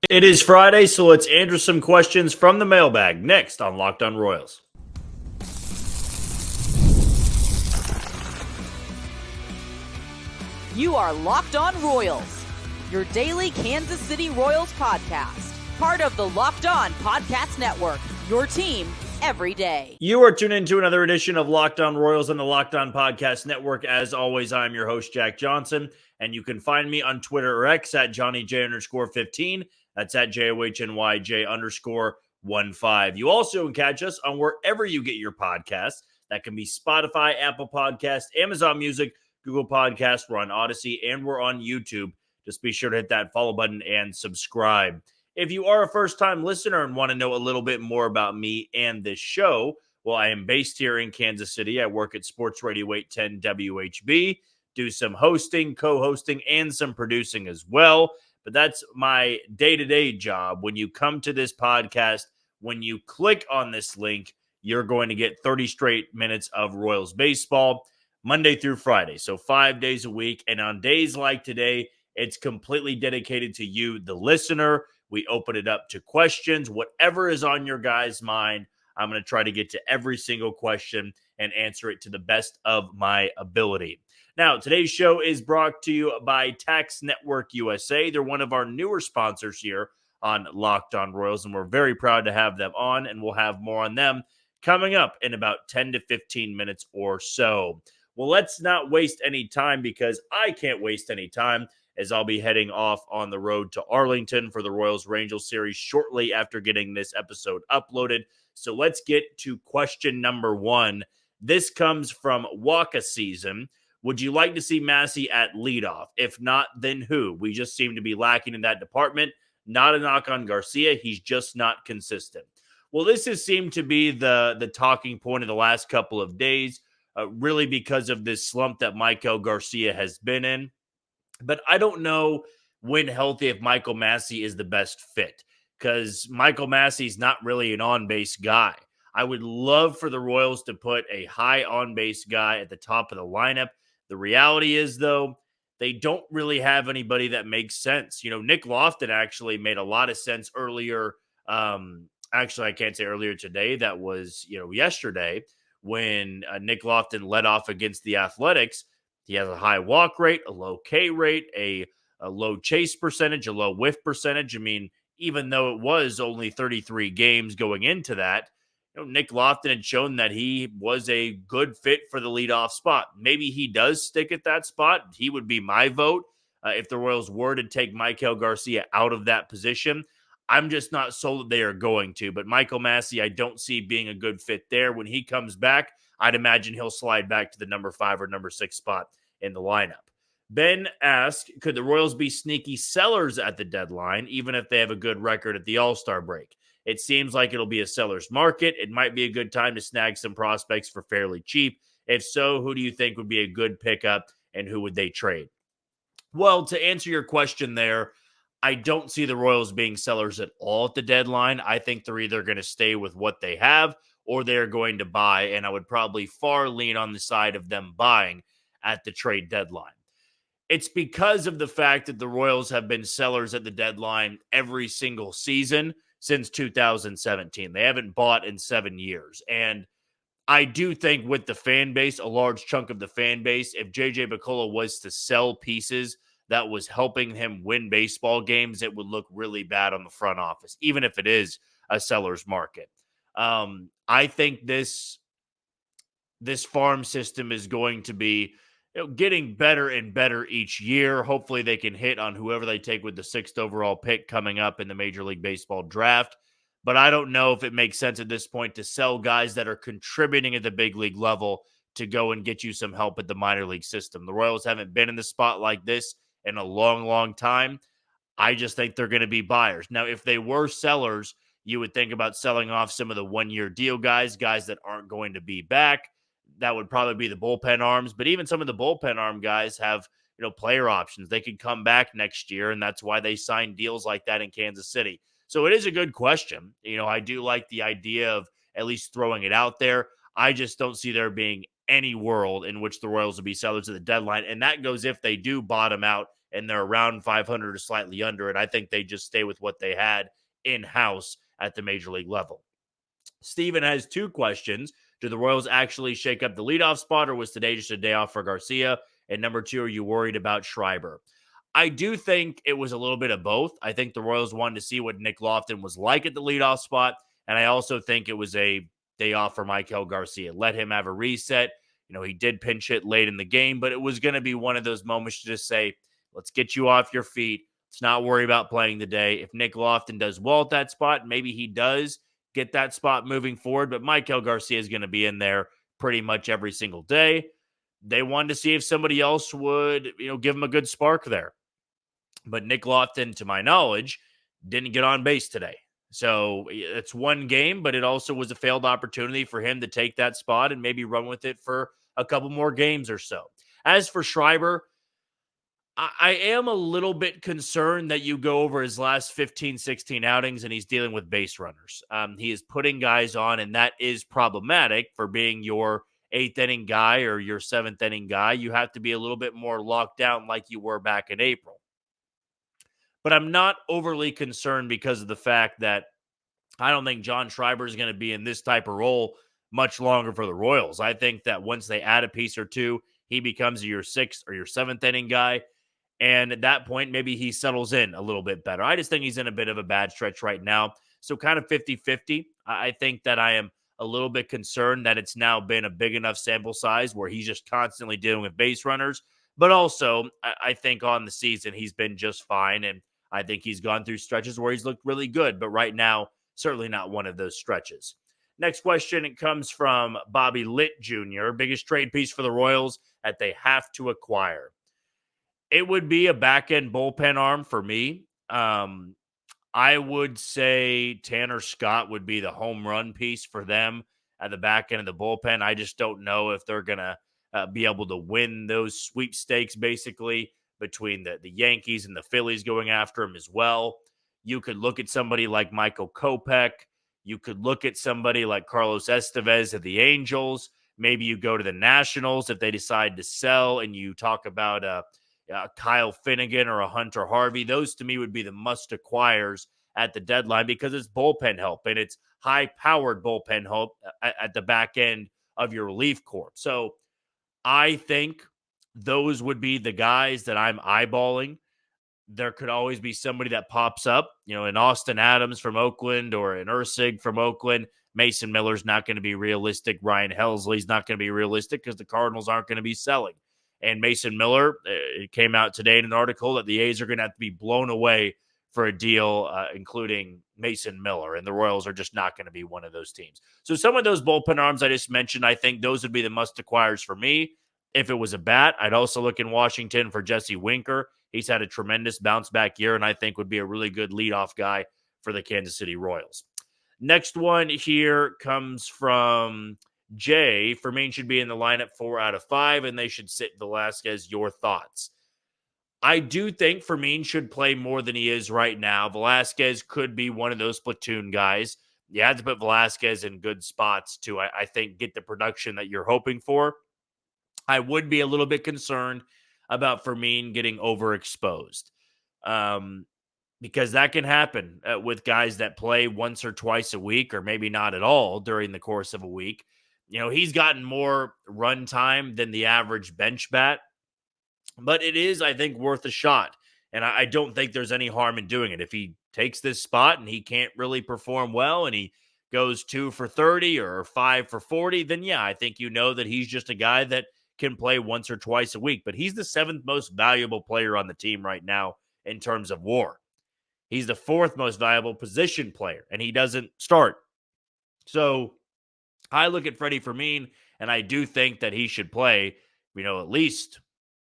It is Friday, so let's answer some questions from the mailbag next on Locked On Royals. You are Locked On Royals, your daily Kansas City Royals podcast. Part of the Locked On Podcast Network, your team every day. You are tuned into another edition of Locked On Royals on the Locked On Podcast Network. As always, I'm your host, Jack Johnson, and you can find me on Twitter or X at JohnnyJ_15. That's at JOHNYJ_15. You also can catch us on wherever you get your podcasts. That can be Spotify, Apple Podcasts, Amazon Music, Google Podcasts. We're on Odyssey, and we're on YouTube. Just be sure to hit that follow button and subscribe. If you are a first-time listener and want to know a little bit more about me and this show, well, I am based here in Kansas City. I work at Sports Radio 810 WHB, do some hosting, co-hosting, and some producing as well. But that's my day-to-day job. When you come to this podcast, when you click on this link, you're going to get 30 straight minutes of Royals baseball, Monday through Friday. So 5 days a week. And on days like today, it's completely dedicated to you, the listener. We open it up to questions. Whatever is on your guys' mind, I'm going to try to get to every single question and answer it to the best of my ability. Now, today's show is brought to you by Tax Network USA. They're one of our newer sponsors here on Locked On Royals, and we're very proud to have them on, and we'll have more on them coming up in about 10 to 15 minutes or so. Well, let's not waste any time because I can't waste any time, as I'll be heading off on the road to Arlington for the Royals-Rangers series shortly after getting this episode uploaded. So let's get to question number one. This comes from Waka Season. Would you like to see Massey at leadoff? If not, then who? We just seem to be lacking in that department. Not a knock on Garcia. He's just not consistent. Well, this has seemed to be the talking point of the last couple of days, really because of this slump that Michael Garcia has been in. But I don't know when healthy if Michael Massey is the best fit, because Michael Massey's not really an on-base guy. I would love for the Royals to put a high on-base guy at the top of the lineup. The reality is, though, they don't really have anybody that makes sense. Nick Lofton actually made a lot of sense earlier. Actually, I can't say earlier today. That was, yesterday when Nick Lofton led off against the Athletics. He has a high walk rate, a low K rate, a low chase percentage, a low whiff percentage. I mean, even though it was only 33 games going into that, Nick Lofton had shown that he was a good fit for the leadoff spot. Maybe he does stick at that spot. He would be my vote if the Royals were to take Michael Garcia out of that position. I'm just not sold that they are going to. But Michael Massey, I don't see being a good fit there. When he comes back, I'd imagine he'll slide back to the number 5 or number 6 spot in the lineup. Ben asked, could the Royals be sneaky sellers at the deadline, even if they have a good record at the All-Star break? It seems like it'll be a seller's market. It might be a good time to snag some prospects for fairly cheap. If so, who do you think would be a good pickup and who would they trade? Well, to answer your question there, I don't see the Royals being sellers at all at the deadline. I think they're either going to stay with what they have or they're going to buy, and I would probably far lean on the side of them buying at the trade deadline. It's because of the fact that the Royals have been sellers at the deadline every single season since 2017. They haven't bought in 7 years. And I do think with the fan base, a large chunk of the fan base, if JJ Picollo was to sell pieces that was helping him win baseball games, it would look really bad on the front office, even if it is a seller's market. I think this farm system is going to be getting better and better each year. Hopefully they can hit on whoever they take with the 6th overall pick coming up in the Major League Baseball draft. But I don't know if it makes sense at this point to sell guys that are contributing at the big league level to go and get you some help at the minor league system. The Royals haven't been in the spot like this in a long, long time. I just think they're going to be buyers. Now, if they were sellers, you would think about selling off some of the one-year deal guys that aren't going to be back. That would probably be the bullpen arms, but even some of the bullpen arm guys have, player options. They could come back next year, and that's why they signed deals like that in Kansas City. So it is a good question. I do like the idea of at least throwing it out there. I just don't see there being any world in which the Royals will be sellers at the deadline, and that goes if they do bottom out and they're around 500 or slightly under it. I think they just stay with what they had in-house at the major league level. Steven has 2 questions. Do the Royals actually shake up the leadoff spot, or was today just a day off for Garcia? And number 2, are you worried about Schreiber? I do think it was a little bit of both. I think the Royals wanted to see what Nick Lofton was like at the leadoff spot, and I also think it was a day off for Maikel Garcia. Let him have a reset. He did pinch hit late in the game, but it was going to be one of those moments to just say, let's get you off your feet. Let's not worry about playing the day. If Nick Lofton does well at that spot, maybe he does get that spot moving forward, but Maikel Garcia is going to be in there pretty much every single day. They wanted to see if somebody else would, give him a good spark there. But Nick Lofton, to my knowledge, didn't get on base today. So it's one game, but it also was a failed opportunity for him to take that spot and maybe run with it for a couple more games or so. As for Schreiber, I am a little bit concerned that you go over his last 15, 16 outings and he's dealing with base runners. He is putting guys on, and that is problematic for being your 8th inning guy or your 7th inning guy. You have to be a little bit more locked down like you were back in April. But I'm not overly concerned because of the fact that I don't think John Schreiber is going to be in this type of role much longer for the Royals. I think that once they add a piece or two, he becomes your 6th or your 7th inning guy. And at that point, maybe he settles in a little bit better. I just think he's in a bit of a bad stretch right now. So kind of 50-50. I think that I am a little bit concerned that it's now been a big enough sample size where he's just constantly dealing with base runners. But also, I think on the season, he's been just fine. And I think he's gone through stretches where he's looked really good. But right now, certainly not one of those stretches. Next question, it comes from Bobby Litt Jr. Biggest trade piece for the Royals that they have to acquire. It would be a back-end bullpen arm for me. I would say Tanner Scott would be the home run piece for them at the back end of the bullpen. I just don't know if they're going to be able to win those sweepstakes, basically, between the Yankees and the Phillies going after him as well. You could look at somebody like Michael Kopech. You could look at somebody like Carlos Estevez of the Angels. Maybe you go to the Nationals if they decide to sell, and you talk about Kyle Finnegan or a Hunter Harvey. Those to me would be the must acquires at the deadline because it's bullpen help and it's high-powered bullpen help at the back end of your relief corps. So I think those would be the guys that I'm eyeballing. There could always be somebody that pops up, an Austin Adams from Oakland or an Ursig from Oakland. Mason Miller's not going to be realistic. Ryan Helsley's not going to be realistic because the Cardinals aren't going to be selling. And Mason Miller, it came out today in an article that the A's are going to have to be blown away for a deal, including Mason Miller, and the Royals are just not going to be one of those teams. So some of those bullpen arms I just mentioned, I think those would be the must-acquires for me. If it was a bat, I'd also look in Washington for Jesse Winker. He's had a tremendous bounce-back year, and I think would be a really good leadoff guy for the Kansas City Royals. Next one here comes from Jay. Fermin should be in the lineup 4 out of 5, and they should sit Velasquez. Your thoughts? I do think Fermin should play more than he is right now. Velasquez could be one of those platoon guys. You have to put Velasquez in good spots to, I think, get the production that you're hoping for. I would be a little bit concerned about Fermin getting overexposed because that can happen with guys that play once or twice a week or maybe not at all during the course of a week. He's gotten more run time than the average bench bat, but it is, I think, worth a shot. And I don't think there's any harm in doing it. If he takes this spot and he can't really perform well and he goes 2 for 30 or 5 for 40, then yeah, I think that he's just a guy that can play once or twice a week. But he's the 7th most valuable player on the team right now in terms of WAR. He's the 4th most valuable position player, and he doesn't start. So I look at Freddie Fermin, and I do think that he should play, at least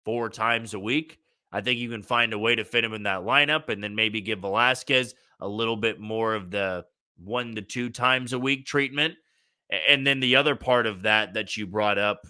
4 times a week. I think you can find a way to fit him in that lineup and then maybe give Velasquez a little bit more of the 1 to 2 times a week treatment. And then the other part of that you brought up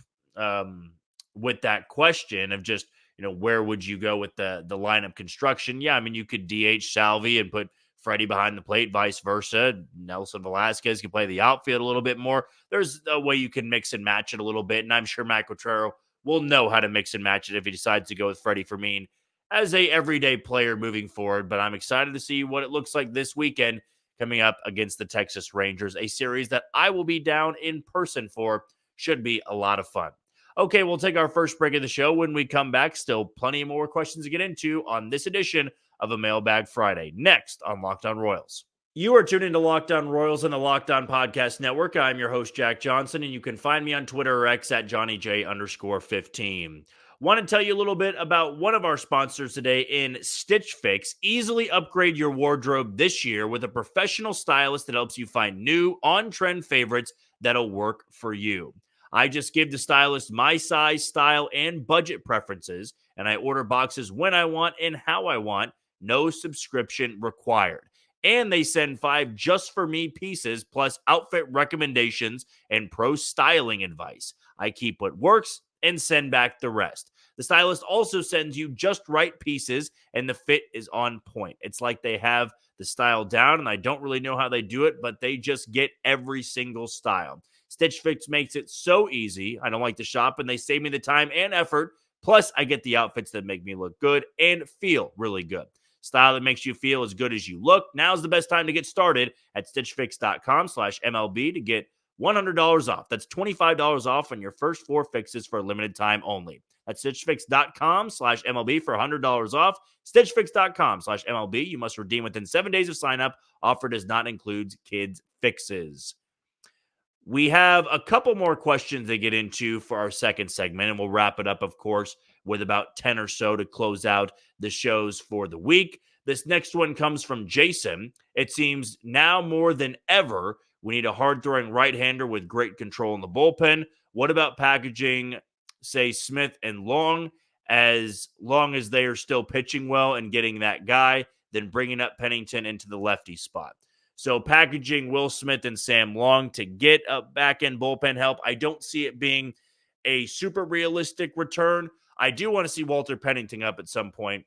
with that question of just, where would you go with the lineup construction? Yeah, I mean, you could DH Salvi and put Freddie behind the plate, vice versa. Nelson Velasquez can play the outfield a little bit more. There's a way you can mix and match it a little bit, and I'm sure Matt Quatraro will know how to mix and match it if he decides to go with Freddie Fermin as a everyday player moving forward, but I'm excited to see what it looks like this weekend coming up against the Texas Rangers, a series that I will be down in person for. Should be a lot of fun. Okay, we'll take our first break of the show. When we come back, still plenty more questions to get into on this edition of a Mailbag Friday, next on Locked On Royals. You are tuned into Locked On Royals and the Locked On Podcast Network. I'm your host, Jack Johnson, and you can find me on Twitter or X at JohnnyJ_15. Want to tell you a little bit about one of our sponsors today in Stitch Fix. Easily upgrade your wardrobe this year with a professional stylist that helps you find new, on-trend favorites that'll work for you. I just give the stylist my size, style, and budget preferences, and I order boxes when I want and how I want. No subscription required. And they send 5 just for me pieces, plus outfit recommendations and pro styling advice. I keep what works and send back the rest. The stylist also sends you just right pieces, and the fit is on point. It's like they have the style down, and I don't really know how they do it, but they just get every single style. Stitch Fix makes it so easy. I don't like to shop, and they save me the time and effort. Plus, I get the outfits that make me look good and feel really good. Style that makes you feel as good as you look. Now's the best time to get started at stitchfix.com/MLB to get $100 off. That's $25 off on your first 4 fixes for a limited time only. That's stitchfix.com/MLB for $100 off. Stitchfix.com/MLB. You must redeem within 7 days of sign up. Offer does not include kids fixes. We have a couple more questions to get into for our second segment, and we'll wrap it up, of course, with about 10 or so to close out the shows for the week. This next one comes from Jason. It seems now more than ever, we need a hard-throwing right-hander with great control in the bullpen. What about packaging, say, Smith and long as they are still pitching well and getting that guy, then bringing up Pennington into the lefty spot? So packaging Will Smith and Sam Long to get a back-end bullpen help, I don't see it being a super realistic return. I do want to see Walter Pennington up at some point,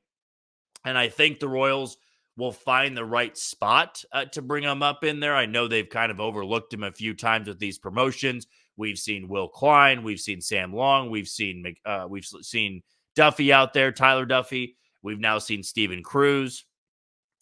and I think the Royals will find the right spot to bring him up in there. I know they've kind of overlooked him a few times with these promotions. We've seen Will Klein, we've seen Sam Long, we've seen Duffy out there, Tyler Duffy. We've now seen Steven Cruz.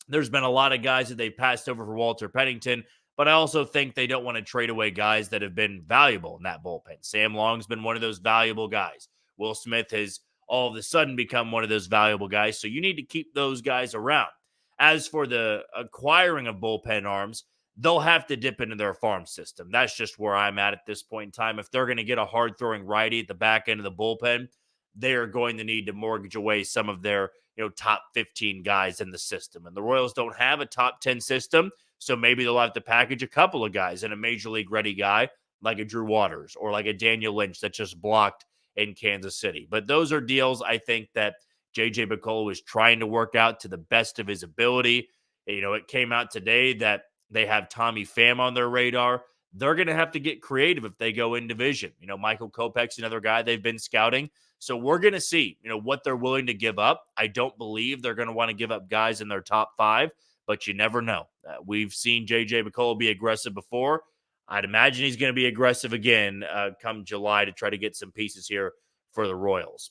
There's been a lot of guys that they've passed over for Walter Pennington, but I also think they don't want to trade away guys that have been valuable in that bullpen. Sam Long's been one of those valuable guys. Will Smith has all of a sudden become one of those valuable guys, so you need to keep those guys around. As for the acquiring of bullpen arms, they'll have to dip into their farm system. That's just where I'm at this point in time. If they're going to get a hard-throwing righty at the back end of the bullpen, they are going to need to mortgage away some of their top 15 guys in the system. And the Royals don't have a top 10 system, so maybe they'll have to package a couple of guys and a major league ready guy like a Drew Waters or like a Daniel Lynch that just blocked in Kansas City. But those are deals I think that J.J. Picollo is trying to work out to the best of his ability. It came out today that they have Tommy Pham on their radar. They're going to have to get creative if they go in division. Michael Kopech's another guy they've been scouting. So we're going to see, what they're willing to give up. I don't believe they're going to want to give up guys in their top 5, but you never know. We've seen J.J. Picollo be aggressive before. I'd imagine he's going to be aggressive again come July to try to get some pieces here for the Royals.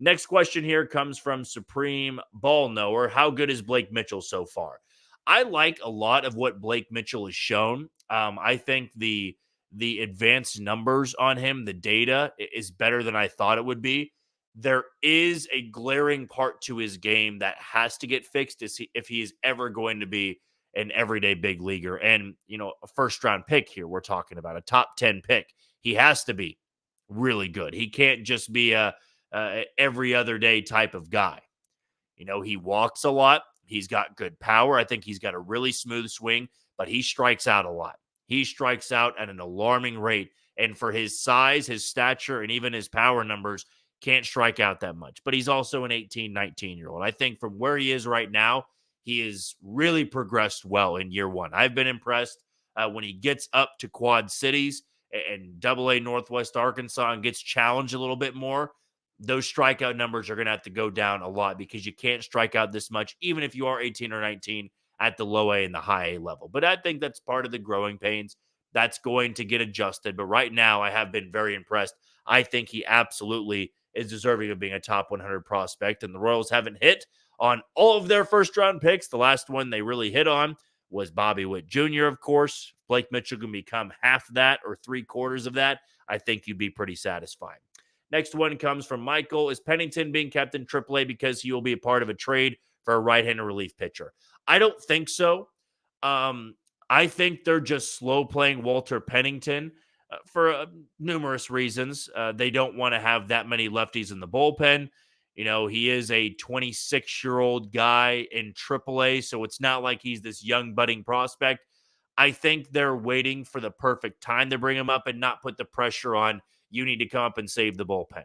Next question here comes from Supreme Ball Knower. How good is Blake Mitchell so far? I like a lot of what Blake Mitchell has shown. I think the advanced numbers on him, the data, is better than I thought it would be. There is a glaring part to his game that has to get fixed if he is ever going to be an everyday big leaguer. And, a first-round pick here we're talking about, a top 10 pick. He has to be really good. He can't just be a every other day type of guy. He walks a lot. He's got good power. I think he's got a really smooth swing, but he strikes out a lot. He strikes out at an alarming rate. And for his size, his stature, and even his power numbers, can't strike out that much. But he's also an 18, 19-year-old. I think from where he is right now, he has really progressed well in year one. I've been impressed when he gets up to Quad Cities and AA Northwest Arkansas and gets challenged a little bit more. Those strikeout numbers are going to have to go down a lot because you can't strike out this much, even if you are 18 or 19 at the low A and the high A level. But I think that's part of the growing pains. That's going to get adjusted. But right now, I have been very impressed. I think he absolutely is deserving of being a top 100 prospect. And the Royals haven't hit on all of their first-round picks. The last one they really hit on was Bobby Witt Jr., of course. Blake Mitchell can become half that or 3/4 of that. I think you'd be pretty satisfied. Next one comes from Michael. Is Pennington being kept in AAA because he will be a part of a trade for a right-handed relief pitcher? I don't think so. I think they're just slow playing Walter Pennington for numerous reasons. They don't want to have that many lefties in the bullpen. You know, he is a 26-year-old guy in AAA, so it's not like he's this young budding prospect. I think they're waiting for the perfect time to bring him up and not put the pressure on, you need to come up and save the bullpen.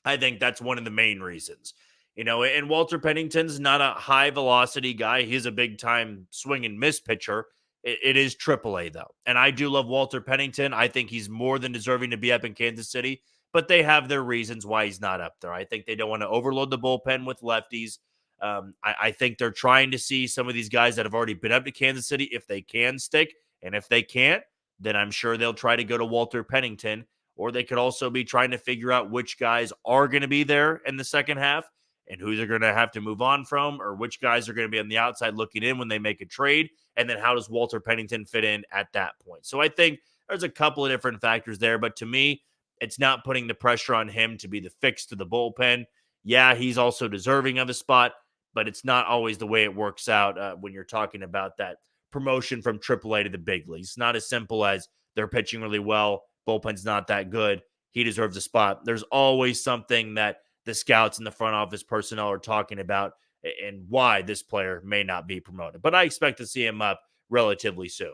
I think that's one of the main reasons. You know, and Walter Pennington's not a high velocity guy. He's a big time swing and miss pitcher. It is AAA, though. And I do love Walter Pennington. I think he's more than deserving to be up in Kansas City, but they have their reasons why he's not up there. I think they don't want to overload the bullpen with lefties. I think they're trying to see some of these guys that have already been up to Kansas City if they can stick. And if they can't, then I'm sure they'll try to go to Walter Pennington. Or they could also be trying to figure out which guys are going to be there in the second half and who they're going to have to move on from, or which guys are going to be on the outside looking in when they make a trade. And then how does Walter Pennington fit in at that point? So I think there's a couple of different factors there. But to me, it's not putting the pressure on him to be the fix to the bullpen. Yeah, he's also deserving of a spot, but it's not always the way it works out when you're talking about that promotion from AAA to the big leagues. It's not as simple as they're pitching really well, bullpen's not that good, he deserves a spot. There's always something that the scouts and the front office personnel are talking about and why this player may not be promoted. But I expect to see him up relatively soon.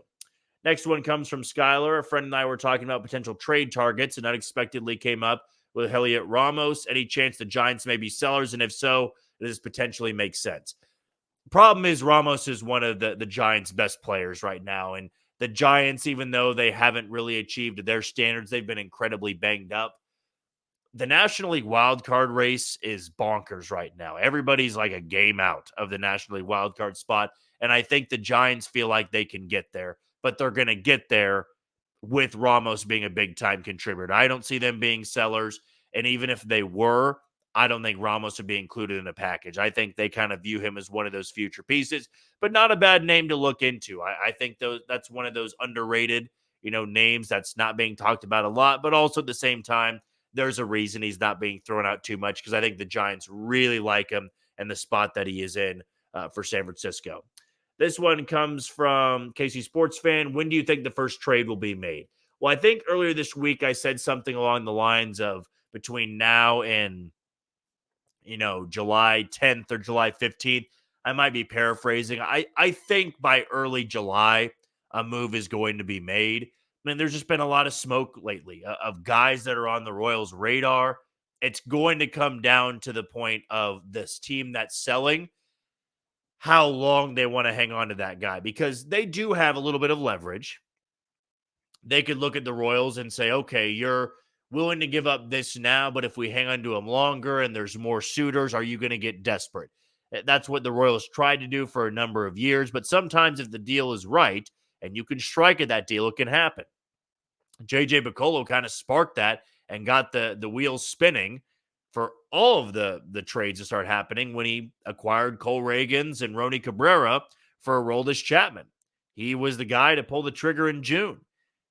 Next one comes from Skylar. A friend and I were talking about potential trade targets and unexpectedly came up with Heliot Ramos. Any chance the Giants may be sellers? And if so, does this potentially make sense? Problem is Ramos is one of the Giants' best players right now. And the Giants, even though they haven't really achieved their standards, they've been incredibly banged up. The National League wildcard race is bonkers right now. Everybody's like a game out of the National League wildcard spot. And I think the Giants feel like they can get there, but they're going to get there with Ramos being a big-time contributor. I don't see them being sellers. And even if they were, I don't think Ramos would be included in a package. I think they kind of view him as one of those future pieces, but not a bad name to look into. I think that's one of those underrated, names that's not being talked about a lot, but also at the same time, there's a reason he's not being thrown out too much because I think the Giants really like him and the spot that he is in for San Francisco. This one comes from KC Sports Fan. When do you think the first trade will be made? Well, I think earlier this week I said something along the lines of between now and, July 10th or July 15th. I might be paraphrasing. I think by early July, a move is going to be made. I mean, there's just been a lot of smoke lately of guys that are on the Royals' radar. It's going to come down to the point of this team that's selling, how long they want to hang on to that guy, because they do have a little bit of leverage. They could look at the Royals and say, okay, you're willing to give up this now, but if we hang on to him longer and there's more suitors, are you going to get desperate? That's what the Royals tried to do for a number of years, but sometimes if the deal is right and you can strike at that deal, it can happen. J.J. Picollo kind of sparked that and got the wheels spinning for all of the trades to start happening when he acquired Cole Reagans and Ronny Cabrera for Aroldis Chapman. He was the guy to pull the trigger in June.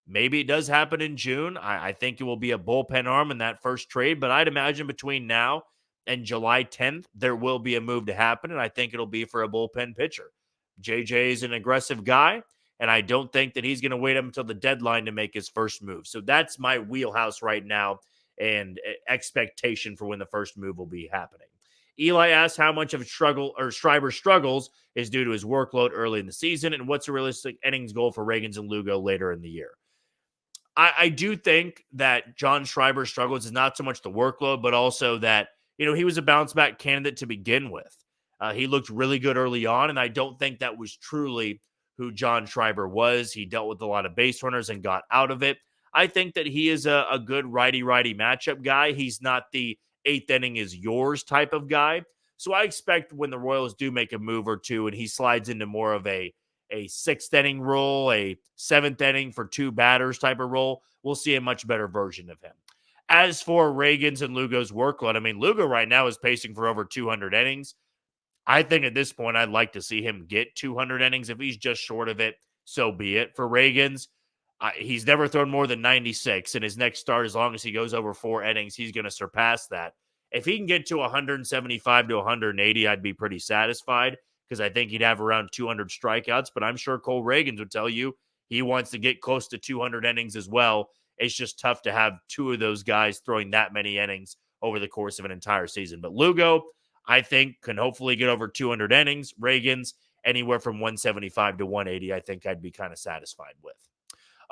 Maybe it does happen in June. I think it will be a bullpen arm in that first trade, but I'd imagine between now and July 10th, there will be a move to happen, and I think it'll be for a bullpen pitcher. JJ is an aggressive guy, and I don't think that he's going to wait up until the deadline to make his first move. So that's my wheelhouse right now and expectation for when the first move will be happening. Eli asks how much of a struggle or Schreiber's struggles is due to his workload early in the season, and what's a realistic innings goal for Reagans and Lugo later in the year. I do think that John Schreiber's struggles is not so much the workload, but also that, he was a bounce back candidate to begin with. He looked really good early on, and I don't think that was truly who John Schreiber was. He dealt with a lot of base runners and got out of it. I think that he is a good righty-righty matchup guy. He's not the eighth inning is yours type of guy. So I expect when the Royals do make a move or two and he slides into more of a sixth inning role, a seventh inning for two batters type of role, we'll see a much better version of him. As for Reagan's and Lugo's workload, I mean, Lugo right now is pacing for over 200 innings. I think at this point, I'd like to see him get 200 innings. If he's just short of it, so be it. For Reagan's, he's never thrown more than 96. In his next start, as long as he goes over 4 innings, he's going to surpass that. If he can get to 175 to 180, I'd be pretty satisfied because I think he'd have around 200 strikeouts. But I'm sure Cole Reagans would tell you he wants to get close to 200 innings as well. It's just tough to have 2 of those guys throwing that many innings over the course of an entire season. But Lugo, I think, can hopefully get over 200 innings. Reagan's anywhere from 175 to 180, I think I'd be kind of satisfied with.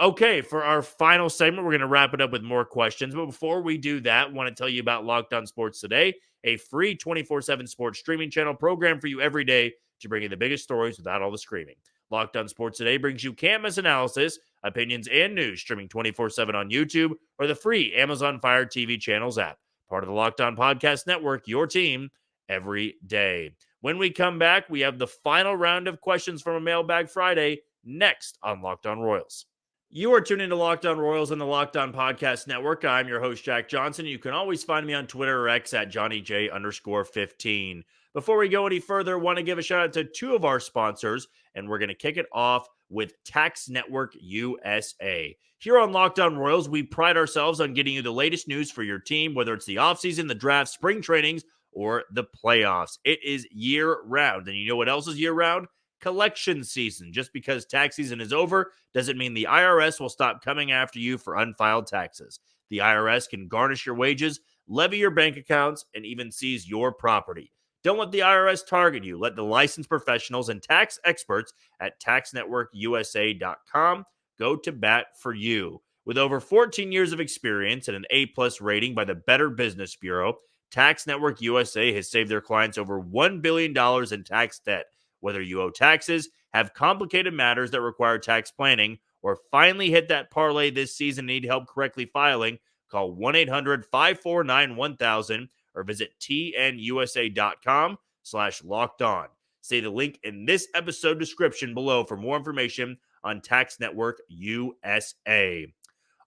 Okay, for our final segment, we're going to wrap it up with more questions. But before we do that, I want to tell you about Locked On Sports Today, a free 24/7 sports streaming channel program for you every day to bring you the biggest stories without all the screaming. Locked On Sports Today brings you can't-miss analysis, opinions, and news streaming 24/7 on YouTube or the free Amazon Fire TV channels app. Part of the Locked On Podcast Network, your team every day. When we come back, we have the final round of questions from a Mailbag Friday next on Locked On Royals. You are tuned into Locked On Royals on the Locked On Podcast Network. I'm your host, Jack Johnson. You can always find me on Twitter or X at JohnnyJ_15. Before we go any further, I want to give a shout out to 2 of our sponsors, and we're going to kick it off with Tax Network USA. Here on Locked On Royals, we pride ourselves on getting you the latest news for your team, whether it's the offseason, the draft, spring trainings, or the playoffs. It is year-round, and you know what else is year-round? Collection season. Just because tax season is over doesn't mean the IRS will stop coming after you for unfiled taxes. The IRS can garnish your wages, levy your bank accounts, and even seize your property. Don't let the IRS target you. Let the licensed professionals and tax experts at taxnetworkusa.com go to bat for you. With over 14 years of experience and an A-plus rating by the Better Business Bureau, Tax Network USA has saved their clients over $1 billion in tax debt. Whether you owe taxes, have complicated matters that require tax planning, or finally hit that parlay this season and need help correctly filing, call 1-800-549-1000 or visit tnusa.com/lockedon. See the link in this episode description below for more information on Tax Network USA.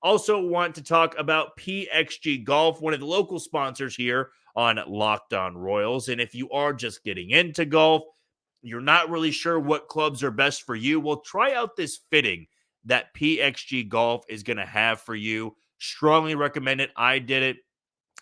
Also want to talk about PXG Golf, one of the local sponsors here on Locked On Royals. And if you are just getting into golf, you're not really sure what clubs are best for you, well, try out this fitting that PXG Golf is going to have for you. Strongly recommend it. I did it.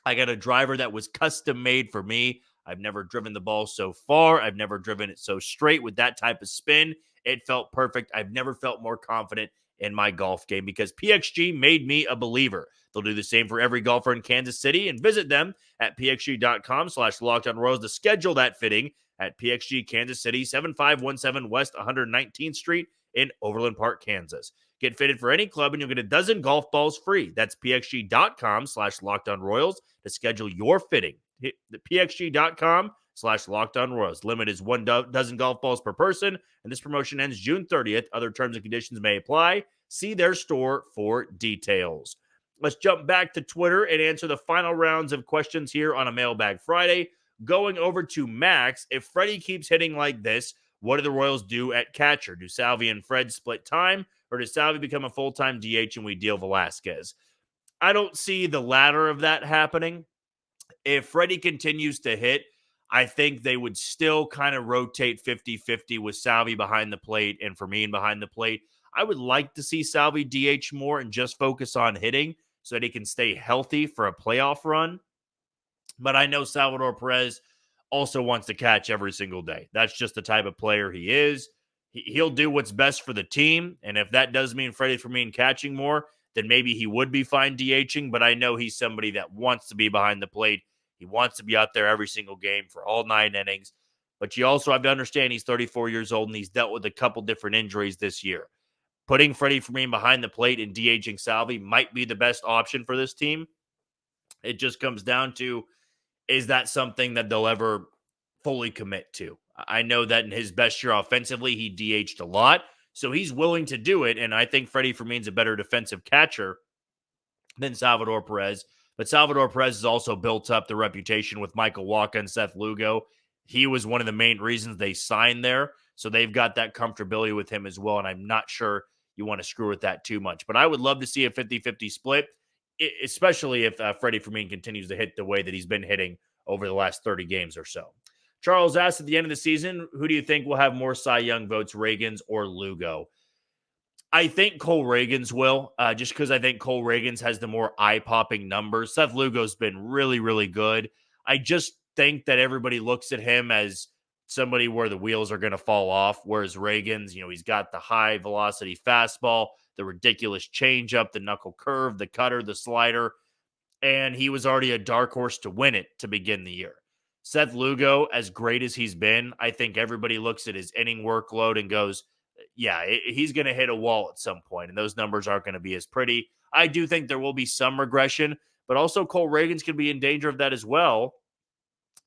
I got a driver that was custom made for me. I've never driven the ball so far. I've never driven it so straight with that type of spin. It felt perfect. I've never felt more confident in my golf game because PXG made me a believer. They'll do the same for every golfer in Kansas City, and visit them at pxg.com/lockedonroyals to schedule that fitting at PXG Kansas City, 7517 West 119th Street in Overland Park, Kansas. Get fitted for any club and you'll get a dozen golf balls free. That's pxg.com/lockedonroyals to schedule your fitting. Hit the pxg.com/lockedonroyals. Limit is 1 dozen golf balls per person, and this promotion ends June 30th. Other terms and conditions may apply. See their store for details. Let's jump back to Twitter and answer the final rounds of questions here on a Mailbag Friday. Going over to Max, if Freddie keeps hitting like this, what do the Royals do at catcher? Do Salvi and Fred split time, or does Salvi become a full-time DH and we deal Velasquez? I don't see the latter of that happening. If Freddie continues to hit, I think they would still kind of rotate 50-50 with Salvi behind the plate and Fermin behind the plate. I would like to see Salvi DH more and just focus on hitting so that he can stay healthy for a playoff run. But I know Salvador Perez also wants to catch every single day. That's just the type of player he is. He'll do what's best for the team. And if that does mean Freddie Fermin catching more, then maybe he would be fine DHing. But I know he's somebody that wants to be behind the plate. He wants to be out there every single game for all 9 innings. But you also have to understand he's 34 years old and he's dealt with a couple different injuries this year. Putting Freddie Fermin behind the plate and DHing Salvi might be the best option for this team. It just comes down to, is that something that they'll ever fully commit to? I know that in his best year offensively, he DH'd a lot, so he's willing to do it, and I think Freddie Fermin's a better defensive catcher than Salvador Perez. But Salvador Perez has also built up the reputation with Michael Wacha and Seth Lugo. He was one of the main reasons they signed there, so they've got that comfortability with him as well, and I'm not sure you want to screw with that too much. But I would love to see a 50-50 split. especially if Freddie Fermin continues to hit the way that he's been hitting over the last 30 games or so. Charles asked at the end of the season, who do you think will have more Cy Young votes, Ragans or Lugo? I think Cole Ragans will, just because I think Cole Ragans has the more eye-popping numbers. Seth Lugo's been really, really good. I just think that everybody looks at him as somebody where the wheels are going to fall off, whereas Ragans, he's got the high-velocity fastball, the ridiculous changeup, the knuckle curve, the cutter, the slider, and he was already a dark horse to win it to begin the year. Seth Lugo, as great as he's been, I think everybody looks at his inning workload and goes, yeah, he's going to hit a wall at some point, and those numbers aren't going to be as pretty. I do think there will be some regression, but also Cole Ragans could be in danger of that as well,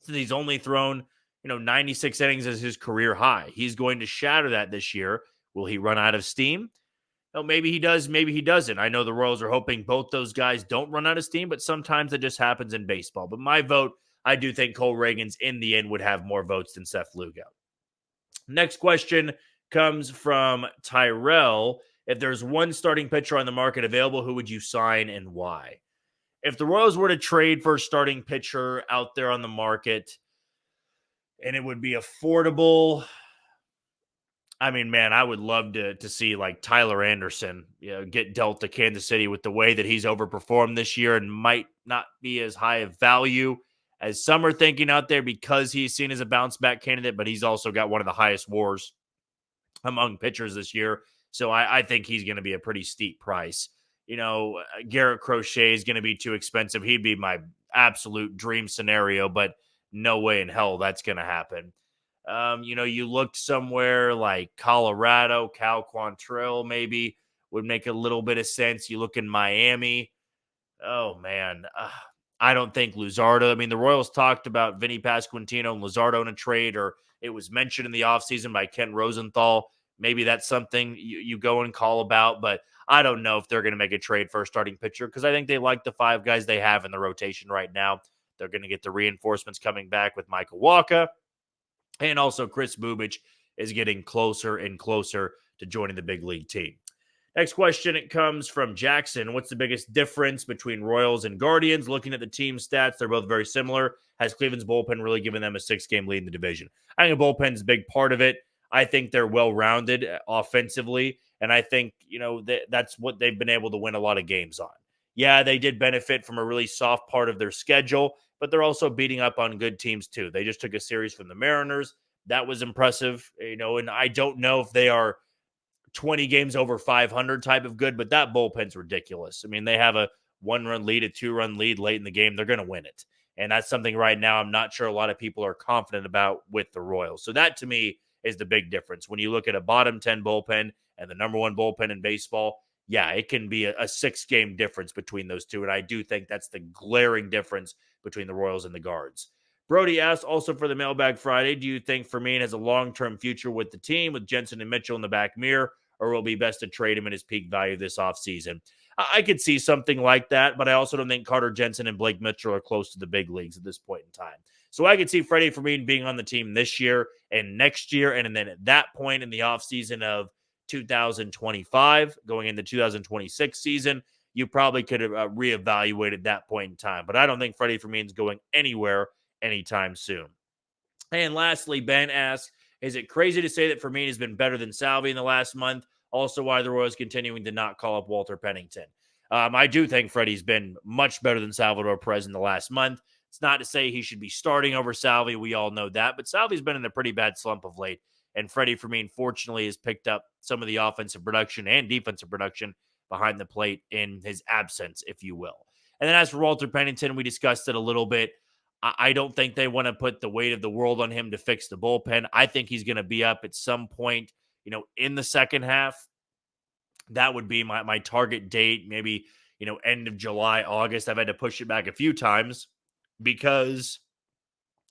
since he's only thrown, 96 innings as his career high. He's going to shatter that this year. Will he run out of steam? No, maybe he does, maybe he doesn't. I know the Royals are hoping both those guys don't run out of steam, but sometimes it just happens in baseball. But my vote, I do think Cole Ragans in the end would have more votes than Seth Lugo. Next question comes from Tyrell. If there's one starting pitcher on the market available, who would you sign and why? If the Royals were to trade for a starting pitcher out there on the market and it would be affordable, I mean, man, I would love to see like Tyler Anderson, get dealt to Kansas City with the way that he's overperformed this year and might not be as high of value as some are thinking out there because he's seen as a bounce back candidate, but he's also got one of the highest WARs among pitchers this year. So I think he's going to be a pretty steep price. Garrett Crochet is going to be too expensive. He'd be my absolute dream scenario, but no way in hell that's going to happen. You look somewhere like Colorado, Cal Quantrill maybe would make a little bit of sense. You look in Miami. Oh, man. I don't think Luzardo. I mean, the Royals talked about Vinny Pasquantino and Luzardo in a trade, or it was mentioned in the offseason by Ken Rosenthal. Maybe that's something you go and call about, but I don't know if they're going to make a trade for a starting pitcher because I think they like the 5 guys they have in the rotation right now. They're going to get the reinforcements coming back with Michael Wacha. And also Chris Bubich is getting closer and closer to joining the big league team. Next question, it comes from Jackson. What's the biggest difference between Royals and Guardians? Looking at the team stats, they're both very similar. Has Cleveland's bullpen really given them a 6-game lead in the division? I think the bullpen's a big part of it. I think they're well-rounded offensively, and I think, that's what they've been able to win a lot of games on. Yeah, they did benefit from a really soft part of their schedule, but they're also beating up on good teams too. They just took a series from the Mariners. That was impressive, and I don't know if they are 20 games over 500 type of good, but that bullpen's ridiculous. I mean, they have a 1-run lead, a 2-run lead late in the game. They're going to win it. And that's something right now I'm not sure a lot of people are confident about with the Royals. So that to me is the big difference. When you look at a bottom 10 bullpen and the number 1 bullpen in baseball, yeah, it can be a 6-game difference between those two. And I do think that's the glaring difference between the Royals and the Guards. Brody asked also for the Mailbag Friday, do you think Fermin has a long-term future with the team with Jensen and Mitchell in the back mirror, or will it be best to trade him at his peak value this offseason? I could see something like that, but I also don't think Carter Jensen and Blake Mitchell are close to the big leagues at this point in time. So I could see Freddie Fermin being on the team this year and next year, and then at that point in the offseason of 2025, going into 2026 season, you probably could have reevaluated at that point in time. But I don't think Freddie Fermin's going anywhere anytime soon. And lastly, Ben asks, is it crazy to say that Fermin has been better than Salvi in the last month? Also, why the Royals continuing to not call up Walter Pennington? I do think Freddie's been much better than Salvador Perez in the last month. It's not to say he should be starting over Salvi. We all know that. But Salvi's been in a pretty bad slump of late. And Freddie Fermin, fortunately, has picked up some of the offensive production and defensive production behind the plate in his absence, if you will. And then as for Walter Pennington, we discussed it a little bit. I don't think they want to put the weight of the world on him to fix the bullpen. I think he's going to be up at some point, in the second half. That would be my target date, maybe, end of July, August. I've had to push it back a few times because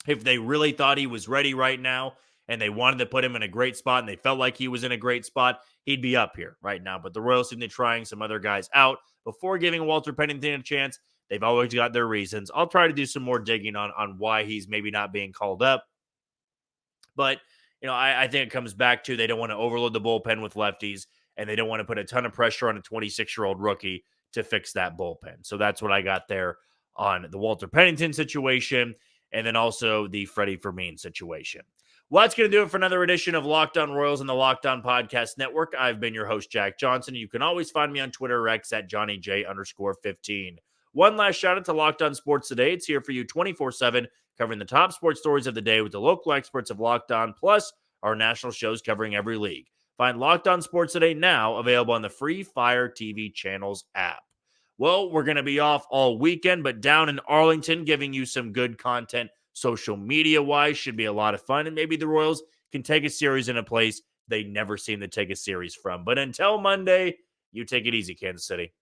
if they really thought he was ready right now and they wanted to put him in a great spot and they felt like he was in a great spot, he'd be up here right now. But the Royals seem to be trying some other guys out before giving Walter Pennington a chance. They've always got their reasons. I'll try to do some more digging on why he's maybe not being called up. But, I think it comes back to they don't want to overload the bullpen with lefties, and they don't want to put a ton of pressure on a 26-year-old rookie to fix that bullpen. So that's what I got there on the Walter Pennington situation, and then also the Freddie Fermin situation. Well, that's going to do it for another edition of Locked On Royals and the Locked On Podcast Network. I've been your host, Jack Johnson. You can always find me on Twitter or X at JohnnyJ_15. One last shout out to Locked On Sports Today. It's here for you 24/7, covering the top sports stories of the day with the local experts of Locked On, plus our national shows covering every league. Find Locked On Sports Today now, available on the free Fire TV channels app. Well, we're going to be off all weekend, but down in Arlington, giving you some good content social media-wise. Should be a lot of fun, and maybe the Royals can take a series in a place they never seem to take a series from. But until Monday, you take it easy, Kansas City.